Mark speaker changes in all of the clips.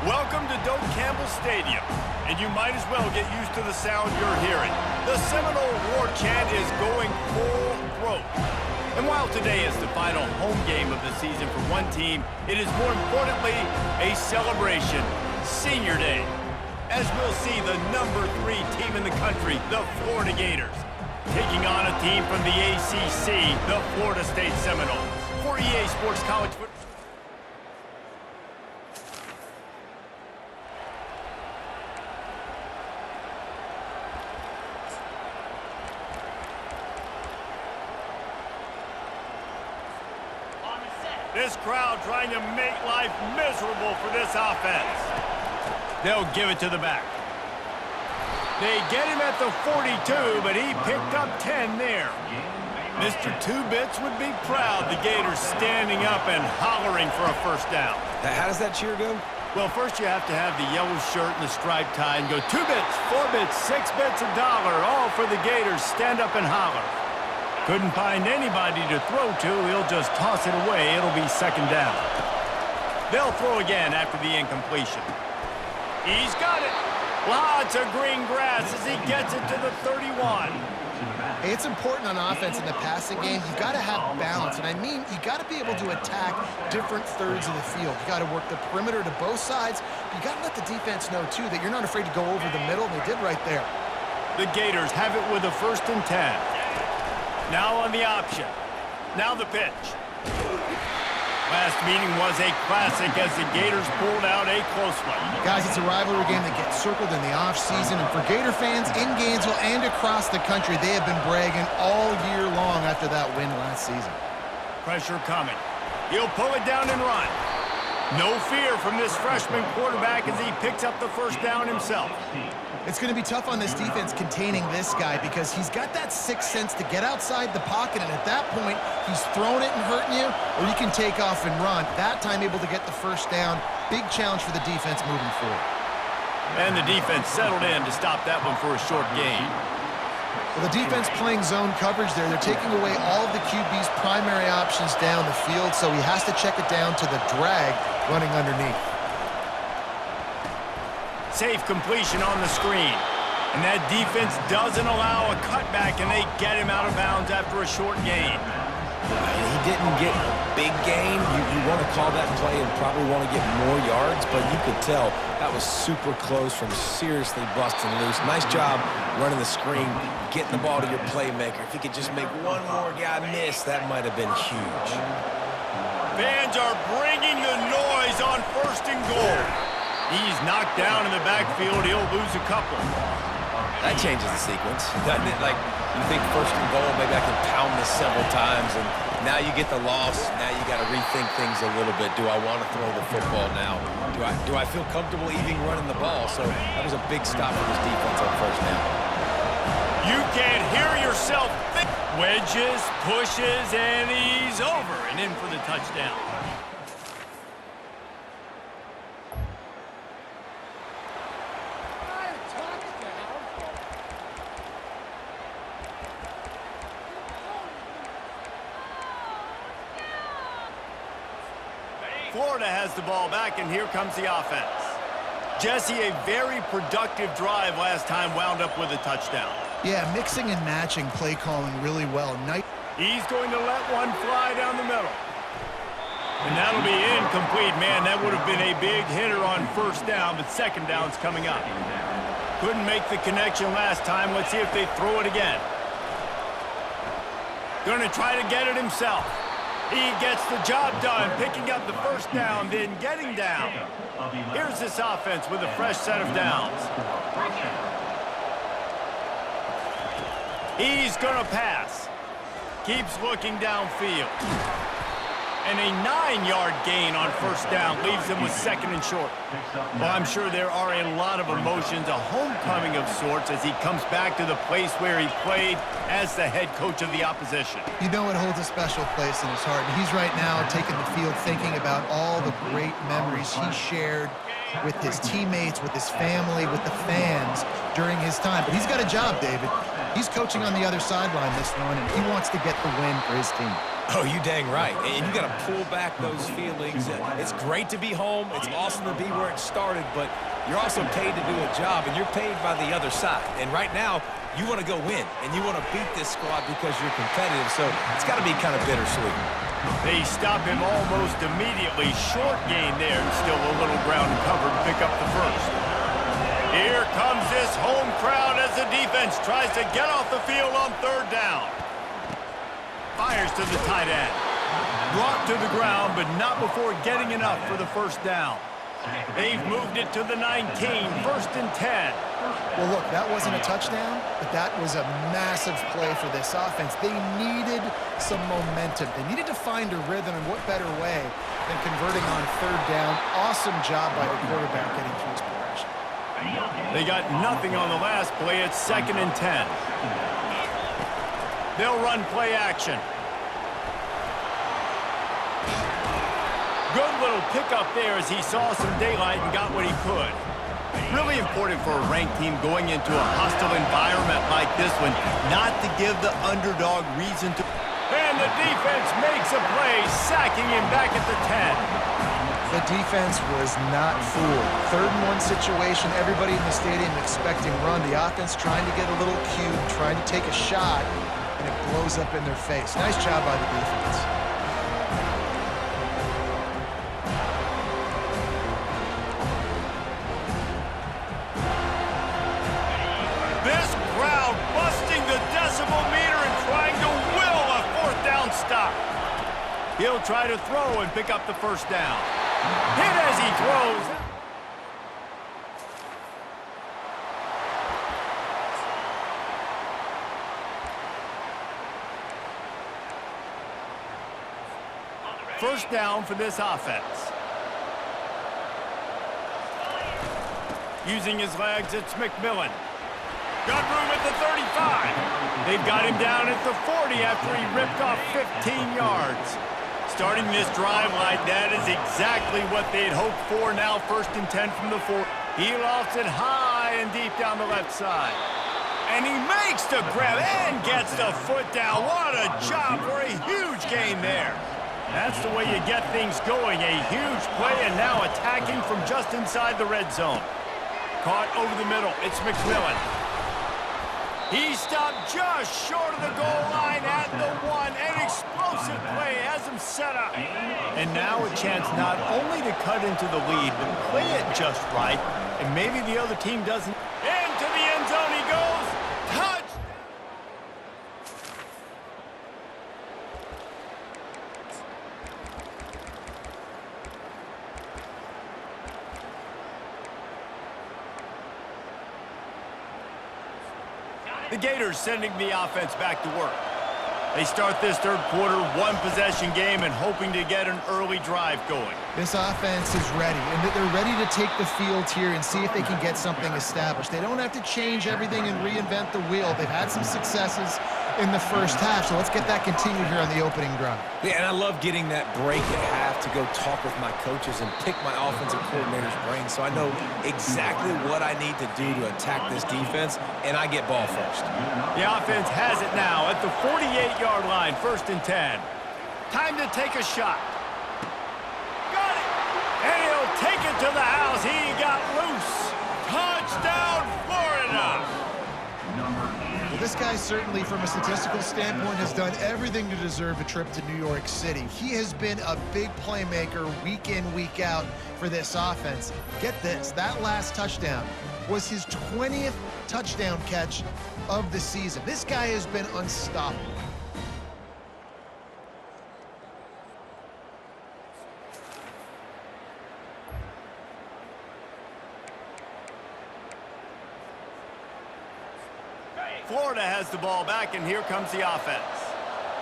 Speaker 1: Welcome to Doak Campbell Stadium, and you might as well get used to the sound you're hearing. The Seminole War Chant is going full throat. And while today is the final home game of the season for one team, it is more importantly a celebration, Senior Day, as we'll see the number 3 team in the country, the Florida Gators, taking on a team from the ACC, the Florida State Seminoles. For EA Sports College Football. This crowd trying to make life miserable for this offense. They'll give it to the back. They get him at the 42, but he picked up 10 there. Mr. Two Bits would be proud. The Gators standing up and hollering for a first down.
Speaker 2: How does that cheer go?
Speaker 1: Well, first you have to have the yellow shirt and the striped tie and go 2 bits, 4 bits, 6 bits, $1, all for the Gators. Stand up and holler. Couldn't find anybody to throw to. He'll just toss it away. It'll be second down. They'll throw again after the incompletion. He's got it. Lots of green grass as he gets it to the 31.
Speaker 3: Hey, it's important on offense in the passing game. You got to have balance, and I mean you got to be able to attack different thirds of the field. You got to work the perimeter to both sides. You got to let the defense know too that you're not afraid to go over the middle, and they did right there.
Speaker 1: The Gators have it with a 1st and 10. Now on the option. Now the pitch. Last meeting was a classic as the Gators pulled out a close one.
Speaker 3: Guys, it's a rivalry game that gets circled in the offseason, and for Gator fans in Gainesville and across the country, they have been bragging all year long after that win last season.
Speaker 1: Pressure coming. He'll pull it down and run. No fear from this freshman quarterback as he picks up the first down himself.
Speaker 3: It's going to be tough on this defense containing this guy because he's got that sixth sense to get outside the pocket, and at that point, he's throwing it and hurting you, or you can take off and run. That time able to get the first down. Big challenge for the defense moving forward.
Speaker 1: And the defense settled in to stop that one for a short gain.
Speaker 3: Well, the defense playing zone coverage there. They're taking away all of the QB's primary options down the field, so he has to check it down to the drag running underneath.
Speaker 1: Safe completion on the screen. And that defense doesn't allow a cutback, and they get him out of bounds after a short gain.
Speaker 2: He didn't get a big gain. You want to call that play and probably want to get more yards, but you could tell that was super close from seriously busting loose. Nice job running the screen, getting the ball to your playmaker. If he could just make one more guy miss, that might have been huge.
Speaker 1: Fans are bringing the noise on 1st and goal. He's knocked down in the backfield. He'll lose a couple.
Speaker 2: That changes the sequence, doesn't it? Like, you think 1st and goal, maybe I can pound this several times, and now you get the loss. Now you got to rethink things a little bit. Do I want to throw the football now? Do I feel comfortable even running the ball? So that was a big stop for this defense on 1st down.
Speaker 1: You can't hear yourself think. Wedges, pushes, and he's over and in for the touchdown. Florida has the ball back, and here comes the offense. Jesse, a very productive drive last time, wound up with a touchdown.
Speaker 3: Yeah, mixing and matching play calling really well.
Speaker 1: He's going to let one fly down the middle. And that'll be incomplete. Man, that would have been a big hitter on 1st down, but 2nd down's coming up. Couldn't make the connection last time. Let's see if they throw it again. Going to try to get it himself. He gets the job done, picking up the first down, then getting down. Here's this offense with a fresh set of downs. He's going to pass. Keeps looking downfield. And a 9-yard gain on 1st down leaves him with 2nd and short. Well, I'm sure there are a lot of emotions, a homecoming of sorts as he comes back to the place where he played as the head coach of the opposition.
Speaker 3: You know it holds a special place in his heart. He's right now taking the field thinking about all the great memories he shared with his teammates, with his family, with the fans during his time. But he's got a job, David. He's coaching on the other sideline this one, and he wants to get the win for his team.
Speaker 2: Oh, you dang right. And you got to pull back those feelings. It's great to be home. It's awesome to be where it started, but you're also paid to do a job, and you're paid by the other side. And right now, you want to go win, and you want to beat this squad because you're competitive, so it's got to be kind of bittersweet.
Speaker 1: They stop him almost immediately. Short gain there, and still a little ground covered to pick up the first. Here comes this home crowd as the defense tries to get off the field on third down. Fires to the tight end. Brought to the ground, but not before getting enough for the first down. They've moved it to the 19, first and 10.
Speaker 3: Well, look, that wasn't a touchdown, but that was a massive play for this offense. They needed some momentum. They needed to find a rhythm, and what better way than converting on third down. Awesome job by the quarterback getting through his progression.
Speaker 1: They got nothing on the last play. It's second and 10. They'll run play action. Good little pickup there as he saw some daylight and got what he could. Really important for a ranked team going into a hostile environment like this one, not to give the underdog reason to... And the defense makes a play, sacking him back at the 10.
Speaker 3: The defense was not fooled. Third and 1 situation, everybody in the stadium expecting run. The offense trying to get a little cute, trying to take a shot, and it blows up in their face. Nice job by the defense.
Speaker 1: This crowd busting the decibel meter and trying to will a fourth down stop. He'll try to throw and pick up the first down. Hit as he throws. First down for this offense. Using his legs, it's McMillan. Got room at the 35. They've got him down at the 40 after he ripped off 15 yards. Starting this drive like that is exactly what they'd hoped for. Now first and 10 from the 4. He lofts it high and deep down the left side. And he makes the grab and gets the foot down. What a job for a huge gain there. That's the way you get things going. A huge play and now attacking from just inside the red zone. Caught over the middle. It's McMillan. He stopped just short of the goal line at the 1. An explosive play has him set up. And now a chance not only to cut into the lead, but play it just right. And maybe the other team doesn't. Into the end zone he goes. Touch! The Gators sending the offense back to work. They start this third quarter, one-possession game, and hoping to get an early drive going.
Speaker 3: This offense is ready, and they're ready to take the field here and see if they can get something established. They don't have to change everything and reinvent the wheel. They've had some successes in the first half, so let's get that continued here on the opening drive.
Speaker 2: Yeah, and I love getting that break at half to go talk with my coaches and pick my offensive coordinator's brain so I know exactly what I need to do to attack this defense, and I get ball first.
Speaker 1: The offense has it now at the 48-yard line, first and 10. Time to take a shot. Got it! And he'll take it to the house. He got loose. Touchdown, Florida!
Speaker 3: Well, this guy certainly, from a statistical standpoint, has done everything to deserve a trip to New York City. He has been a big playmaker week in, week out for this offense. Get this, that last touchdown was his 20th touchdown catch of the season. This guy has been unstoppable.
Speaker 1: Florida has the ball back, and here comes the offense.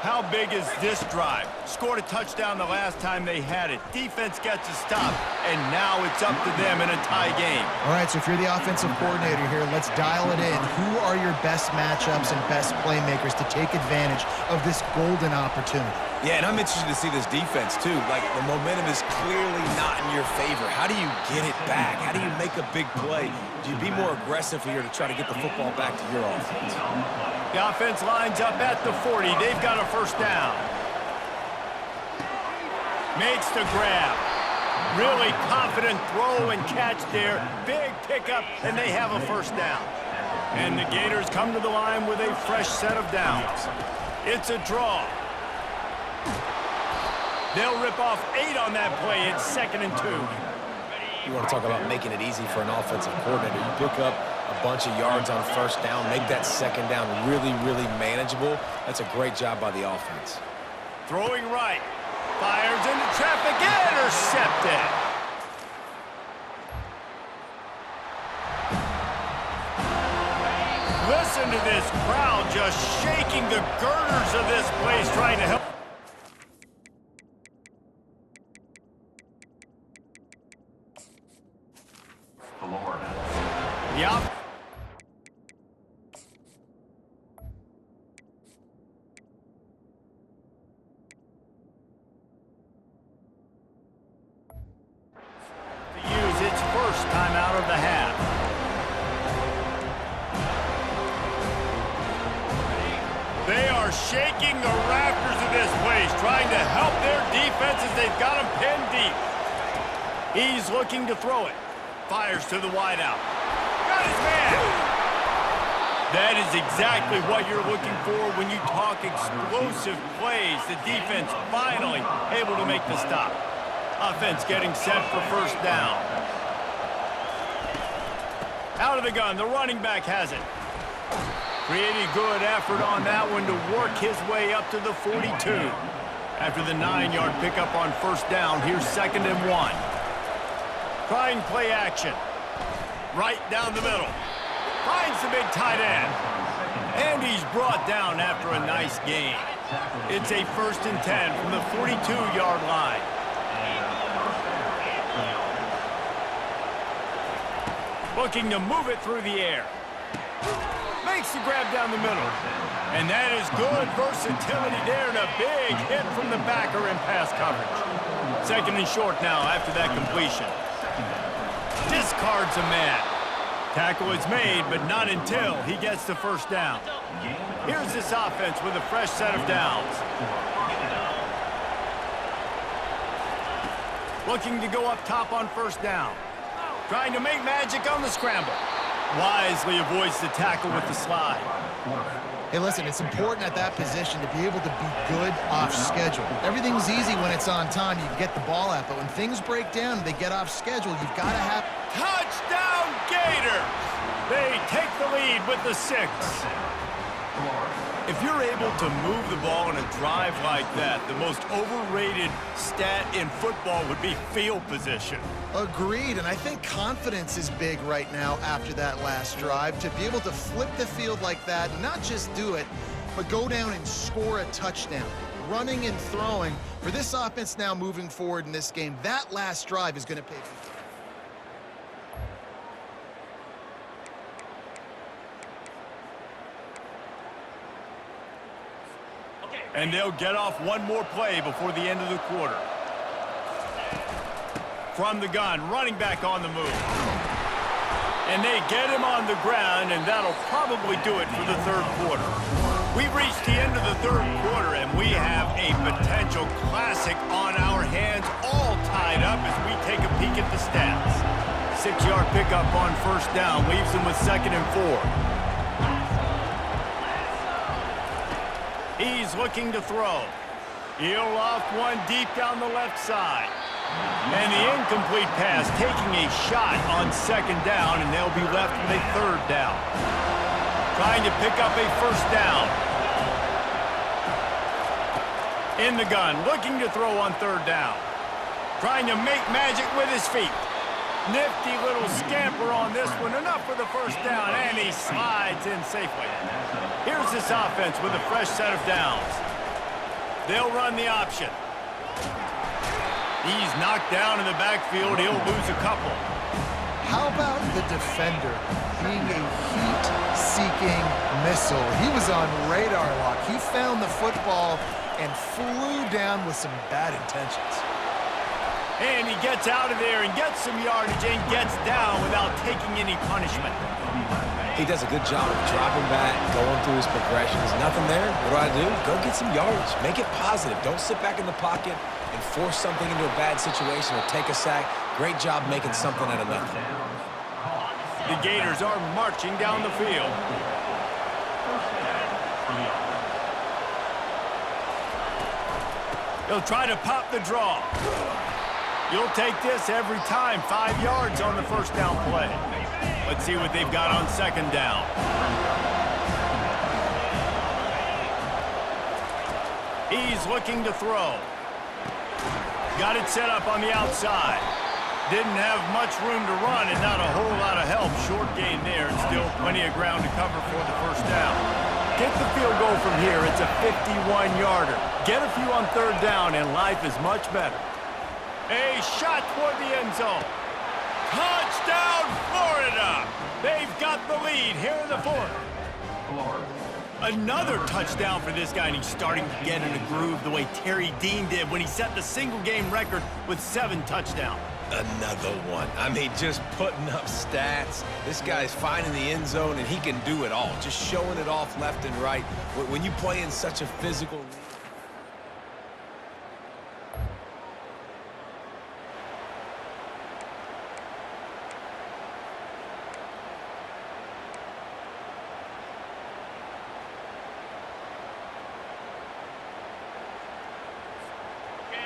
Speaker 1: How big is this drive? Scored a touchdown the last time they had it. Defense gets a stop, and now it's up to them in a tie game.
Speaker 3: All right, so if you're the offensive coordinator here, let's dial it in. Who are your best matchups and best playmakers to take advantage of this golden opportunity?
Speaker 2: Yeah, and I'm interested to see this defense, too. Like, the momentum is clearly not in your favor. How do you get it back? How do you make a big play? Do you be more aggressive here to try to get the football back to your offense?
Speaker 1: The offense lines up at the 40. They've got a first down. Makes the grab. Really confident throw and catch there. Big pickup, and they have a first down. And the Gators come to the line with a fresh set of downs. It's a draw. They'll rip off 8 on that play. It's 2nd and 2.
Speaker 2: You want to talk about making it easy for an offensive coordinator. You pick up a bunch of yards on first down, make that second down really, really manageable. That's a great job by the offense.
Speaker 1: Throwing right. Fires into traffic. Intercepted. Listen to this crowd just shaking the girders of this place trying to help. Yep. To use its first time out of the half. They are shaking the rafters of this place, trying to help their defense as they've got them pinned deep. He's looking to throw it. Fires to the wideout. Got his man! That is exactly what you're looking for when you talk explosive plays. The defense finally able to make the stop. Offense getting set for first down. Out of the gun, the running back has it. Pretty good effort on that one to work his way up to the 42. After the 9-yard pickup on first down, here's 2nd and 1. Trying play action. Right down the middle. Finds the big tight end. And he's brought down after a nice gain. It's a 1st and 10 from the 42-yard line. Looking to move it through the air. Makes the grab down the middle. And that is good versatility there and a big hit from the backer in pass coverage. 2nd and short now after that completion. Discards a man. Tackle is made, but not until he gets the first down. Here's this offense with a fresh set of downs. Looking to go up top on first down. Trying to make magic on the scramble. Wisely avoids the tackle with the slide.
Speaker 3: Hey, listen, it's important at that position to be able to be good off schedule. Everything's easy when it's on time. You can get the ball out, but when things break down and they get off schedule, you've got to have...
Speaker 1: Touchdown, Gators! They take the lead with the 6. If you're able to move the ball in a drive like that, the most overrated stat in football would be field position.
Speaker 3: Agreed, and I think confidence is big right now after that last drive. To be able to flip the field like that, not just do it, but go down and score a touchdown. Running and throwing, for this offense now moving forward in this game, that last drive is going to pay.
Speaker 1: And they'll get off one more play before the end of the quarter. From the gun, running back on the move. And they get him on the ground, and that'll probably do it for the 3rd quarter. We've reached the end of the 3rd quarter, and we have a potential classic on our hands, all tied up as we take a peek at the stats. 6-yard pickup on first down leaves them with 2nd and 4. He's looking to throw. He'll loft one deep down the left side. And the incomplete pass taking a shot on 2nd down, and they'll be left with a 3rd down. Trying to pick up a first down. In the gun, looking to throw on 3rd down. Trying to make magic with his feet. Nifty little scamper on this one, enough for the first down, and he slides in safely. Here's this offense with a fresh set of downs. They'll run the option. He's knocked down in the backfield. He'll lose a couple.
Speaker 3: How about the defender being a heat-seeking missile? He was on radar lock. He found the football and flew down with some bad intentions.
Speaker 1: And he gets out of there and gets some yardage and gets down without taking any punishment.
Speaker 2: He does a good job of dropping back, going through his progressions. Nothing there. What do? Go get some yardage. Make it positive. Don't sit back in the pocket and force something into a bad situation or take a sack. Great job making something out of nothing.
Speaker 1: The Gators are marching down the field. He'll try to pop the draw. You'll take this every time. 5 yards on the first down play. Let's see what they've got on second down. He's looking to throw. Got it set up on the outside. Didn't have much room to run and not a whole lot of help. Short gain there and still plenty of ground to cover for the first down. Get the field goal from here. It's a 51-yarder. Get a few on third down and life is much better. A shot toward the end zone. Touchdown, Florida! They've got the lead here in the fourth. Another touchdown for this guy, and he's starting to get in a groove the way Terry Dean did when he set the single-game record with 7 touchdowns.
Speaker 2: Another one. I mean, just putting up stats. This guy's finding the end zone, and he can do it all. Just showing it off left and right. When you play in such a physical league.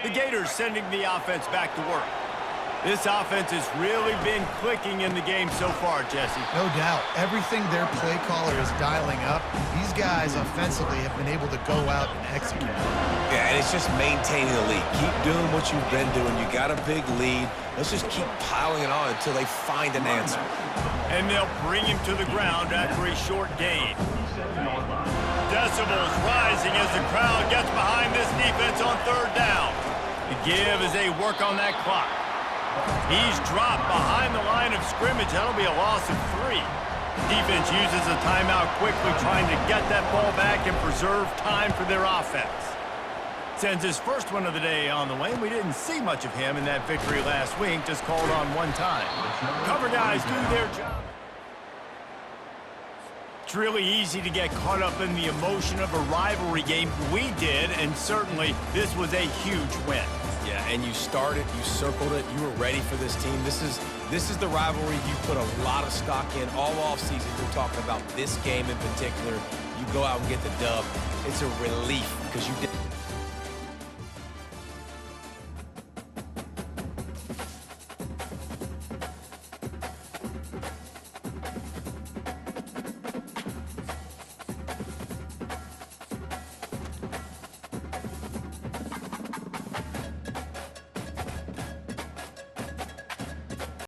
Speaker 1: The Gators sending the offense back to work. This offense has really been clicking in the game so far, Jesse.
Speaker 3: No doubt. Everything their play caller is dialing up, these guys offensively have been able to go out and execute.
Speaker 2: Yeah, and it's just maintaining the lead. Keep doing what you've been doing. You got a big lead. Let's just keep piling it on until they find an answer.
Speaker 1: And they'll bring him to the ground after a short gain. Decibels rising as the crowd gets behind this defense on third down. The give as they work on that clock. He's dropped behind the line of scrimmage. That'll be a loss of 3. Defense uses a timeout quickly, trying to get that ball back and preserve time for their offense. Sends his first one of the day on the way. We didn't see much of him in that victory last week, just called on one time. Cover guys do their job. It's really easy to get caught up in the emotion of a rivalry game. We did, and certainly this was a huge win.
Speaker 2: Yeah, and you started, you circled it, you were ready for this team. This is the rivalry you put a lot of stock in all offseason. You're talking about this game in particular. You go out and get the dub. It's a relief because you did.